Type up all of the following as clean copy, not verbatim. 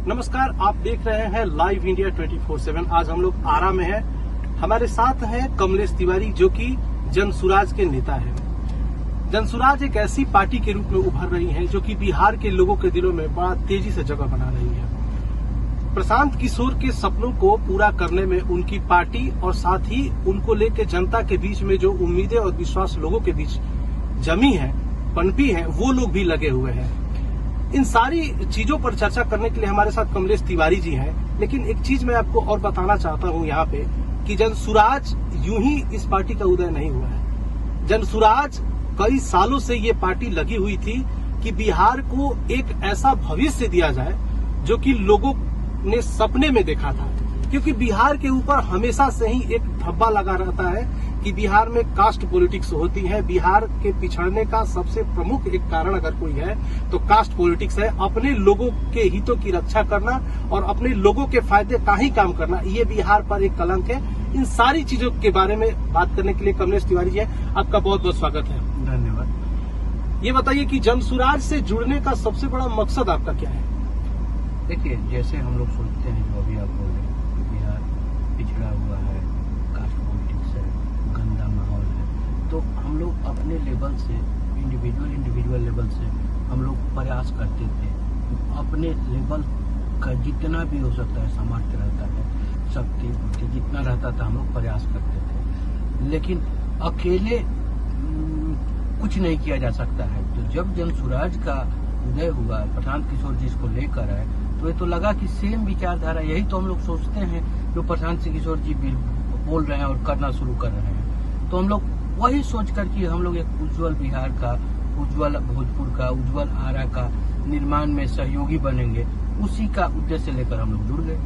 नमस्कार, आप देख रहे हैं लाइव इंडिया 24/7। आज हम लोग आरा में हैं। हमारे साथ हैं कमलेश तिवारी, जो कि जनसुराज के नेता हैं। जनसुराज एक ऐसी पार्टी के रूप में उभर रही है जो कि बिहार के लोगों के दिलों में बड़ा तेजी से जगह बना रही है। प्रशांत किशोर के सपनों को पूरा करने में उनकी पार्टी और साथ ही उनको लेकर जनता के बीच में जो उम्मीदें और विश्वास लोगों के बीच जमी है, पनपी है, वो लोग भी लगे हुए हैं। इन सारी चीजों पर चर्चा करने के लिए हमारे साथ कमलेश तिवारी जी हैं। लेकिन एक चीज मैं आपको और बताना चाहता हूं यहाँ पे कि जनसुराज यूं ही इस पार्टी का उदय नहीं हुआ है। जनसुराज कई सालों से ये पार्टी लगी हुई थी कि बिहार को एक ऐसा भविष्य दिया जाए जो कि लोगों ने सपने में देखा था। क्योंकि बिहार के ऊपर हमेशा से ही एक धब्बा लगा रहता है कि बिहार में कास्ट पॉलिटिक्स होती है। बिहार के पिछड़ने का सबसे प्रमुख एक कारण अगर कोई है तो कास्ट पॉलिटिक्स है। अपने लोगों के हितों की रक्षा करना और अपने लोगों के फायदे का ही काम करना, ये बिहार पर एक कलंक है। इन सारी चीजों के बारे में बात करने के लिए कमलेश तिवारी जी, आपका बहुत बहुत स्वागत है। धन्यवाद। ये बताइए कि जनसुराज से जुड़ने का सबसे बड़ा मकसद आपका क्या है? देखिए, जैसे हम लोग सोचते हैं, जो अभी आप बोल रहे हैं, बिहार पिछड़ा हुआ है, कास्ट पॉलिटिक्स है, गंदा माहौल है, तो हम लोग अपने लेवल से इंडिविजुअल लेवल से हम लोग प्रयास करते थे। अपने लेवल का जितना भी हो सकता है सामर्थ्य रहता है, शक्ति बुद्धि जितना रहता था हम लोग प्रयास करते थे। लेकिन अकेले कुछ नहीं किया जा सकता है। तो जब जनसुराज का उदय हुआ, प्रशांत किशोर जी इसको लेकर आए, तो ये तो लगा कि सेम विचारधारा, यही तो हम लोग सोचते हैं जो प्रशांत किशोर जी बोल रहे हैं और करना शुरू कर रहे हैं। तो हम लोग वही सोच कर कि हम लोग एक उज्जवल बिहार का, उज्जवल भोजपुर का, उज्जवल आरा का निर्माण में सहयोगी बनेंगे, उसी का उद्देश्य लेकर हम लोग जुड़ गए।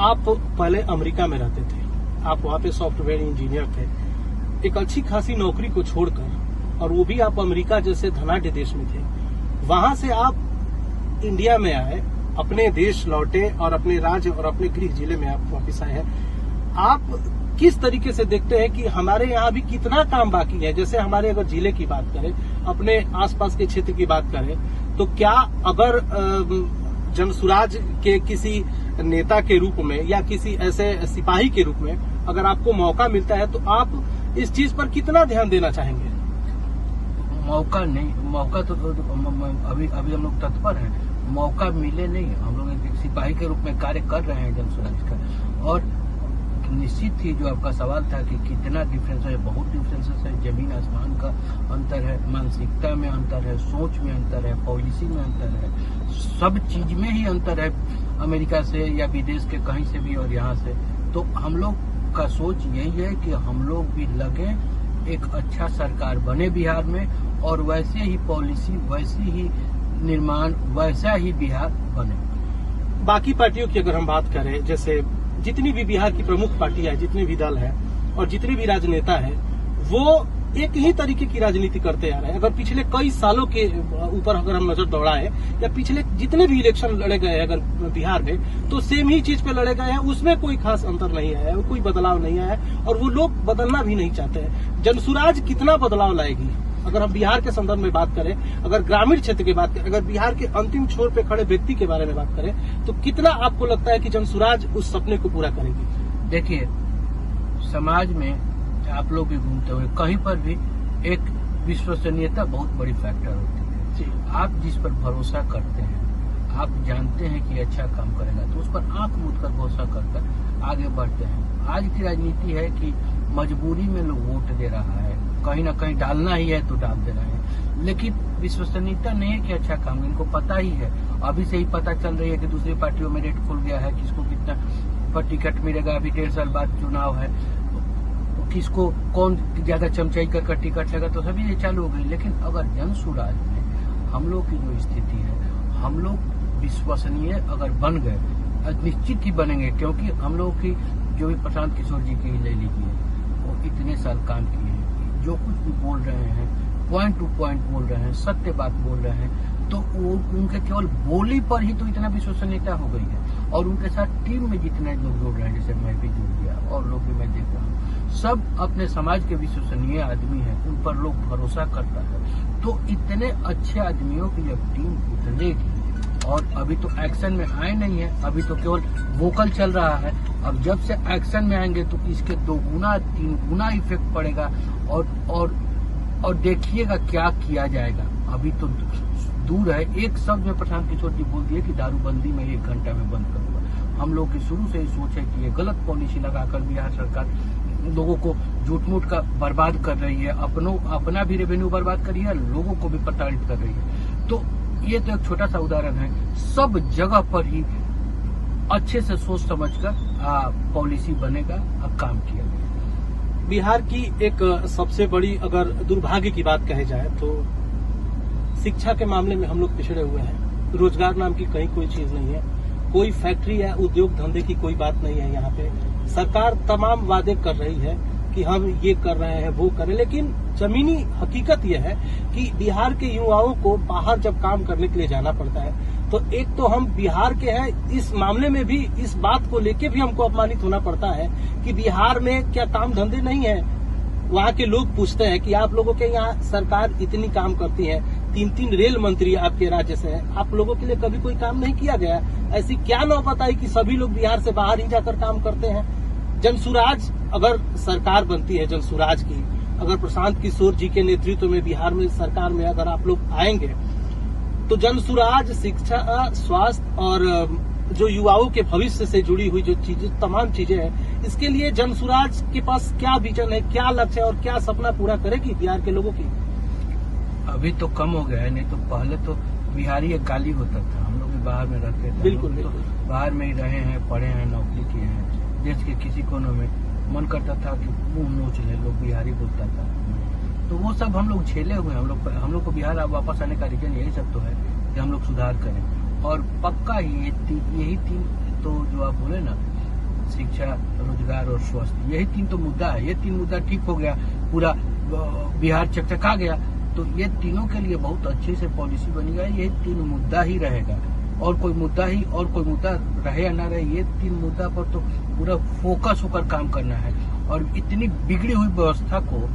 आप पहले अमेरिका में रहते थे, आप वहाँ पे सॉफ्टवेयर इंजीनियर थे। एक अच्छी खासी नौकरी को छोड़कर, और वो भी आप अमेरिका जैसे धनाढ्य देश में थे, वहां से आप इंडिया में आए, अपने देश लौटे और अपने राज्य और अपने गृह जिले में आप वापिस आए हैं। आप किस तरीके से देखते हैं कि हमारे यहाँ भी कितना काम बाकी है? जैसे हमारे अगर जिले की बात करें, अपने आसपास के क्षेत्र की बात करें, तो क्या अगर जनसुराज के किसी नेता के रूप में या किसी ऐसे सिपाही के रूप में अगर आपको मौका मिलता है, तो आप इस चीज पर कितना ध्यान देना चाहेंगे? मौका तो अभी हम लोग तत्पर हैं। मौका मिले नहीं, हम लोग एक सिपाही के रूप में कार्य कर रहे हैं जनसुराज का। और निश्चित ही जो आपका सवाल था कि कितना डिफरेंस है, बहुत डिफरेंसेस है। जमीन आसमान का अंतर है, मानसिकता में अंतर है, सोच में अंतर है, पॉलिसी में अंतर है, सब चीज में ही अंतर है, अमेरिका से या विदेश के कहीं से भी और यहाँ से। तो हम लोग का सोच यही है कि हम लोग भी लगे, एक अच्छा सरकार बने बिहार में, और वैसे ही पॉलिसी, वैसी ही निर्माण, वैसा ही बिहार बने। बाकी पार्टियों की अगर हम बात करें, जैसे जितनी भी बिहार की प्रमुख पार्टी है, जितने भी दल है और जितने भी राजनेता है, वो एक ही तरीके की राजनीति करते आ रहे हैं। अगर पिछले कई सालों के ऊपर अगर हम नजर दौड़ाएं, या पिछले जितने भी इलेक्शन लड़े गए हैं अगर बिहार में, तो सेम ही चीज पे लड़े गए हैं। उसमें कोई खास अंतर नहीं आया है, कोई बदलाव नहीं आया है, और वो लोग बदलना भी नहीं चाहते हैं। जनसुराज कितना बदलाव लाएगी? अगर हम बिहार के संदर्भ में बात करें, अगर ग्रामीण क्षेत्र की बात करें, अगर बिहार के अंतिम छोर पे खड़े व्यक्ति के बारे में बात करें, तो कितना आपको लगता है कि जनसुराज उस सपने को पूरा करेगी? देखिए, समाज में आप लोग भी घूमते हुए कहीं पर भी एक विश्वसनीयता बहुत बड़ी फैक्टर होती है। आप जिस पर भरोसा करते हैं, आप जानते हैं कि अच्छा काम करेगा, तो उस पर आंख मूंद कर भरोसा कर आगे बढ़ते हैं। आज की राजनीति है कि मजबूरी में लोग वोट दे रहा है, कहीं ना कहीं डालना ही है तो डाल दे रहे हैं, लेकिन विश्वसनीयता नहीं है कि अच्छा काम। इनको पता ही है, अभी से ही पता चल रही है कि दूसरी पार्टियों में रेट खुल गया है, किसको कितना पर टिकट मिलेगा। अभी 1.5 साल बाद चुनाव है, तो किसको कौन ज्यादा चमचाई कर टिकट लेगा, तो सभी ये चालू हो गई। लेकिन अगर जनसुराज में हम लोग की जो स्थिति है, हम लोग विश्वसनीय अगर बन गए, निश्चित ही बनेंगे, क्योंकि हम लोग की जो भी प्रशांत किशोर जी की ले लीजिए, वो इतने साल काम किए हैं, जो कुछ भी बोल रहे हैं, पॉइंट टू पॉइंट बोल रहे हैं, सत्य बात बोल रहे हैं, तो वो उनके केवल बोली पर ही तो इतना विश्वसनीयता हो गई है। और उनके साथ टीम में जितने लोग जुड़ रहे हैं, जैसे मैं भी जुड़ गया और लोग भी मैं देख रहा हूँ, सब अपने समाज के विश्वसनीय आदमी हैं, उन पर लोग भरोसा करता है। तो इतने अच्छे आदमियों की जब टीम उतरेगी और अभी तो एक्शन में आए नहीं है, अभी तो केवल वोकल चल रहा है। अब जब से एक्शन में आएंगे तो इसके 2 गुना 3 गुना इफेक्ट पड़ेगा और देखिएगा क्या किया जाएगा। अभी तो दूर है, एक शब्द में प्रशांत किशोर जी बोल दिए कि दारूबंदी में 1 घंटा में बंद करूंगा। हम लोग की शुरू से ही सोच है कि ये गलत पॉलिसी लगाकर बिहार सरकार लोगों को झूठ मूठ का बर्बाद कर रही है, अपना भी रेवेन्यू बर्बाद कर रही है, लोगों को भी प्रताड़ित कर रही है। तो ये तो एक छोटा सा उदाहरण है। सब जगह पर ही अच्छे से सोच समझकर पॉलिसी बनेगा और काम किया जाएगा। बिहार की एक सबसे बड़ी अगर दुर्भाग्य की बात कहे जाए तो शिक्षा के मामले में हम लोग पिछड़े हुए हैं। रोजगार नाम की कहीं कोई चीज नहीं है, कोई फैक्ट्री या उद्योग धंधे की कोई बात नहीं है। यहाँ पे सरकार तमाम वादे कर रही है कि हम ये कर रहे हैं वो कर रहे हैं, लेकिन जमीनी हकीकत यह है कि बिहार के युवाओं को बाहर जब काम करने के लिए जाना पड़ता है तो एक तो हम बिहार के हैं, इस मामले में भी इस बात को लेके भी हमको अपमानित होना पड़ता है कि बिहार में क्या काम धंधे नहीं है। वहाँ के लोग पूछते हैं कि आप लोगों के यहाँ सरकार इतनी काम करती है, 3 रेल मंत्री आपके राज्य से हैं, आप लोगों के लिए कभी कोई काम नहीं किया गया। ऐसी क्या नौबत आई कि सभी लोग बिहार से बाहर ही जाकर काम करते हैं। जनसुराज अगर सरकार बनती है, जनसुराज की अगर प्रशांत किशोर जी के नेतृत्व में बिहार में सरकार में अगर आप लोग आएंगे तो जनसुराज शिक्षा, स्वास्थ्य और जो युवाओं के भविष्य से जुड़ी हुई जो चीजें तमाम चीजें हैं, इसके लिए जनसुराज के पास क्या विजन है, क्या लक्ष्य है और क्या सपना पूरा करेगी बिहार के लोगों की। अभी तो कम हो गया है, नहीं तो पहले तो बिहारी एक गाली होता था। हम लोग भी बाहर में रहते थे, बिल्कुल तो बाहर में ही रहे हैं, पढ़े हैं, नौकरी किए हैं। देश के किसी कोने में मन करता था कि मुंह नोच ले, लोग बिहारी बोलता था। तो वो सब हम लोग झेले हुए। हम लोग को बिहार वापस आने का रीजन यही सब तो है कि हम लोग सुधार करें। और पक्का यही 3 तो जो आप बोले ना, शिक्षा, रोजगार और स्वास्थ्य, यही 3 तो मुद्दा है। ये 3 मुद्दा ठीक हो गया, पूरा बिहार चकचका गया, तो ये तीनों के लिए बहुत अच्छी से पॉलिसी बनेगा। ये 3 मुद्दा ही रहेगा और कोई मुद्दा रहे या ना रहे, ये 3 मुद्दा पर तो पूरा फोकस होकर काम करना है। और इतनी बिगड़ी हुई व्यवस्था को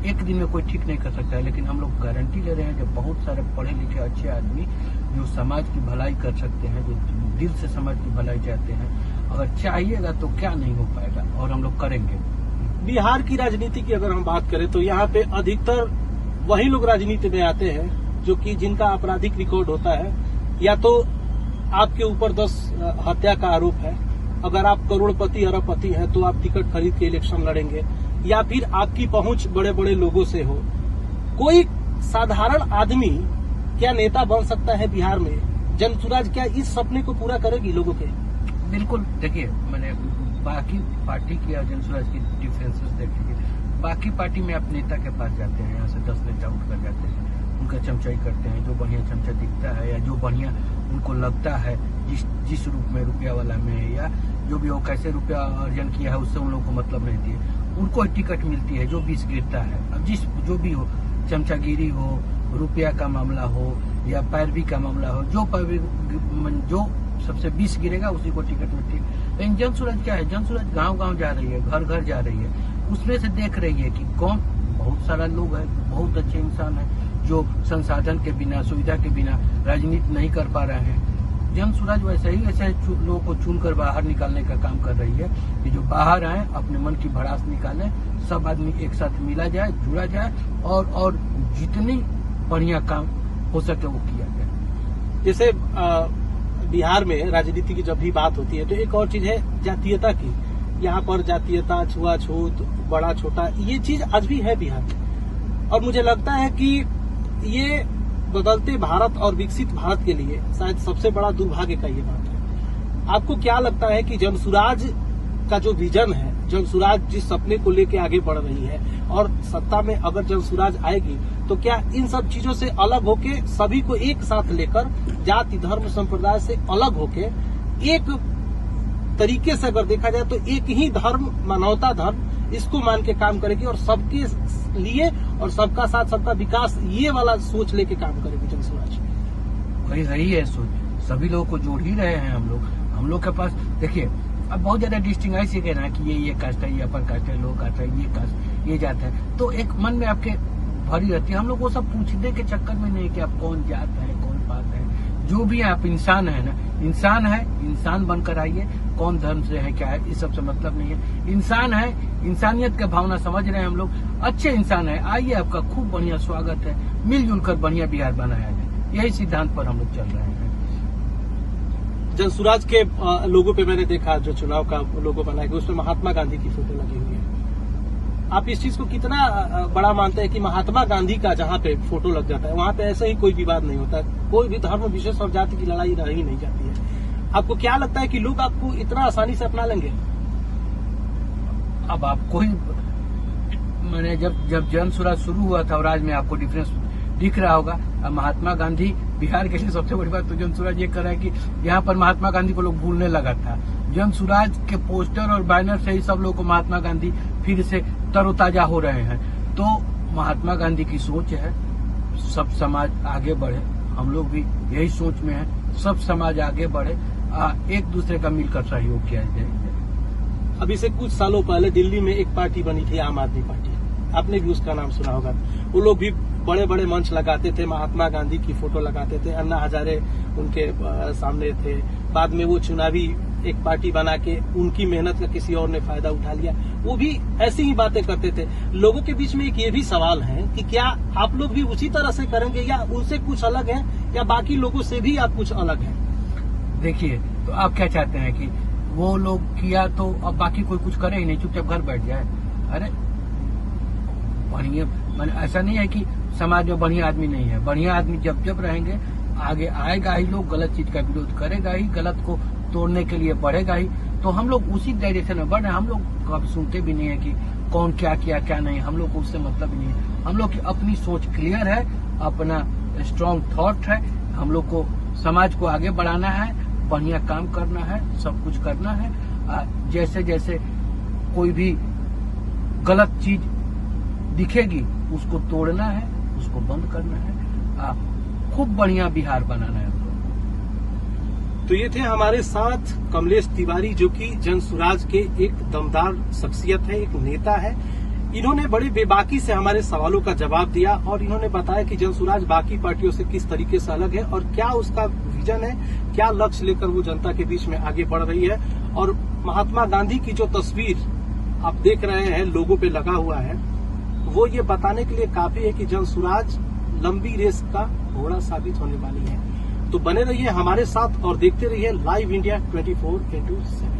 एक दिन में कोई ठीक नहीं कर सकता है, लेकिन हम लोग गारंटी ले रहे हैं कि बहुत सारे पढ़े लिखे अच्छे आदमी जो समाज की भलाई कर सकते हैं, जो दिल से समाज की भलाई चाहते हैं, अगर चाहिएगा तो क्या नहीं हो पाएगा, और हम लोग करेंगे। बिहार की राजनीति की अगर हम बात करें तो यहाँ पे अधिकतर वही लोग राजनीति में आते हैं जो कि जिनका आपराधिक रिकॉर्ड होता है, या तो आपके ऊपर 10 हत्या का आरोप है, अगर आप करोड़पति अरबपति हैं तो आप टिकट खरीद के इलेक्शन लड़ेंगे, या फिर आपकी पहुंच बड़े बड़े लोगों से हो। कोई साधारण आदमी क्या नेता बन सकता है बिहार में? जनसुराज क्या इस सपने को पूरा करेगी लोगों के? बिल्कुल। देखिए, मैंने बाकी पार्टी की और जनसुराज की डिफरेंसेस देखिए। बाकी पार्टी में आप नेता के पास जाते हैं, यहाँ से 10 नेता उठ कर जाते हैं, उनका चमचाई करते हैं, जो बढ़िया चमचा दिखता है या जो बढ़िया उनको लगता है जिस रूप में रुपया वाला में, या जो भी वो कैसे रुपया अर्जन किया है उससे उन लोगों को मतलब रहती है, उनको टिकट मिलती है जो 20 गिरता है। अब जो भी हो, चमचागिरी हो, रुपया का मामला हो या पैरवी का मामला हो, जो सबसे 20 गिरेगा उसी को टिकट मिलती है। लेकिन जनसुराज क्या है? जनसुराज गांव जा रही है, घर घर जा रही है, उसमें से देख रही है कि कौन, बहुत सारा लोग है, बहुत अच्छे इंसान है जो संसाधन के बिना, सुविधा के बिना राजनीति नहीं कर पा रहे हैं। जनसुराज वैसे लोगों को चुनकर बाहर निकालने का काम कर रही है कि जो बाहर आए, अपने मन की भड़ास निकालें, सब आदमी एक साथ मिला जाए, जुड़ा जाए और जितनी बढ़िया काम हो सके वो किया जाए। जैसे बिहार में राजनीति की जब भी बात होती है तो एक और चीज है जातीयता की। यहाँ पर जातीयता, छुआछूत, बड़ा छोटा, ये चीज आज भी है बिहार में, और मुझे लगता है कि ये बदलते भारत और विकसित भारत के लिए शायद सबसे बड़ा दुर्भाग्य का ये बात है। आपको क्या लगता है कि जनसुराज का जो विजन है, जनसुराज जिस सपने को लेके आगे बढ़ रही है, और सत्ता में अगर जनसुराज आएगी तो क्या इन सब चीजों से अलग होके, सभी को एक साथ लेकर, जाति धर्म संप्रदाय से अलग होके, एक तरीके से अगर देखा जाए तो एक ही धर्म, मानवता धर्म, इसको मान के काम करेगी और सबके लिए और सबका साथ सबका विकास, ये वाला सोच लेके काम करेगी जनसुराज? वही है सोच, सभी लोगों को जोड़ ही रहे हैं हम लोग के पास। देखिए, अब बहुत ज्यादा डिस्टिंग्विश ये कहना कि ये कास्ट है, ये अपर कास्ट है, लो कास्ट है, ये कास्ट, ये जात है, तो एक मन में आपके भरी रहती है। हम लोग वो सब पूछने के चक्कर में नहीं कि आप कौन जात है, कौन बात है, जो भी आप इंसान है ना, इंसान है, इंसान बनकर आइए। कौन धर्म से है क्या है इस सब से मतलब नहीं है। इंसान है, इंसानियत का भावना समझ रहे हैं हम लोग, अच्छे इंसान है। आइए, आपका खूब बढ़िया स्वागत है। मिलजुल कर बढ़िया बिहार बनाया जाए, यही सिद्धांत पर हम लोग चल रहे हैं। जनसुराज के लोगों पे मैंने देखा, जो चुनाव का लोगो बनाया गया उसमें महात्मा गांधी की फोटो लगी हुई है। आप इस चीज को कितना बड़ा मानते हैं कि महात्मा गांधी का जहाँ पे फोटो लग जाता है वहाँ पे ऐसे ही कोई विवाद नहीं होता, कोई भी धर्म विशेष और जाति की लड़ाई रह ही नहीं जाती है? आपको क्या लगता है कि लोग आपको इतना आसानी से अपना लेंगे? अब आपको ही, मैंने जब जनसुराज शुरू हुआ था और आज में आपको डिफरेंस दिख रहा होगा। अब महात्मा गांधी बिहार के लिए सबसे बड़ी बात तो जनसुराज ये कर रहा है कि यहाँ पर महात्मा गांधी को लोग भूलने लगा था। जनसुराज के पोस्टर और बैनर से ही सब लोग को महात्मा गांधी फिर से तरोताजा हो रहे हैं। तो महात्मा गांधी की सोच है सब समाज आगे बढ़े, हम लोग भी यही सोच में है, सब समाज आगे बढ़े, एक दूसरे का मिलकर सहयोग किया जाए। अभी से कुछ सालों पहले दिल्ली में एक पार्टी बनी थी, आम आदमी पार्टी, आपने भी उसका नाम सुना होगा। वो लोग भी बड़े बड़े मंच लगाते थे, महात्मा गांधी की फोटो लगाते थे, अन्ना हजारे उनके सामने थे। बाद में वो चुनावी एक पार्टी बना के उनकी मेहनत का किसी और ने फायदा उठा लिया, वो भी ऐसी ही बातें करते थे। लोगों के बीच में एक ये भी सवाल है कि क्या आप लोग भी उसी तरह से करेंगे या उनसे कुछ अलग है, या बाकी लोगों से भी आप कुछ अलग हैं? देखिए, तो आप क्या चाहते हैं कि वो लोग किया तो अब बाकी कोई कुछ करे ही नहीं, चुपचाप घर बैठ जाए? अरे बढ़िया, मैंने ऐसा नहीं है कि समाज में बढ़िया आदमी नहीं है। बढ़िया आदमी जब जब रहेंगे आगे आएगा ही, लोग गलत चीज का विरोध करेगा ही, गलत को तोड़ने के लिए बढ़ेगा ही। तो हम लोग उसी डायरेक्शन में बढ़ रहे हैं। हम लोग कभी सुनते भी नहीं है कि कौन क्या किया क्या नहीं, हम लोग को उससे मतलब ही नहीं है। हम लोग की अपनी सोच क्लियर है, अपना स्ट्रॉन्ग थॉट है, हम लोग को समाज को आगे बढ़ाना है, बढ़िया काम करना है, सब कुछ करना है। जैसे जैसे कोई भी गलत चीज दिखेगी उसको तोड़ना है, उसको बंद करना है, खूब बढ़िया बिहार बनाना है। तो ये थे हमारे साथ कमलेश तिवारी, जो कि जनसुराज के एक दमदार शख्सियत है, एक नेता है। इन्होंने बड़ी बेबाकी से हमारे सवालों का जवाब दिया और इन्होंने बताया कि जनसुराज बाकी पार्टियों से किस तरीके से अलग है और क्या उसका विजन है, क्या लक्ष्य लेकर वो जनता के बीच में आगे बढ़ रही है। और महात्मा गांधी की जो तस्वीर आप देख रहे हैं लोगों पे लगा हुआ है, वो ये बताने के लिए काफी है कि जनसुराज लंबी रेस का घोड़ा साबित होने वाली है। तो बने रहिए हमारे साथ और देखते रहिए लाइव इंडिया 24/7।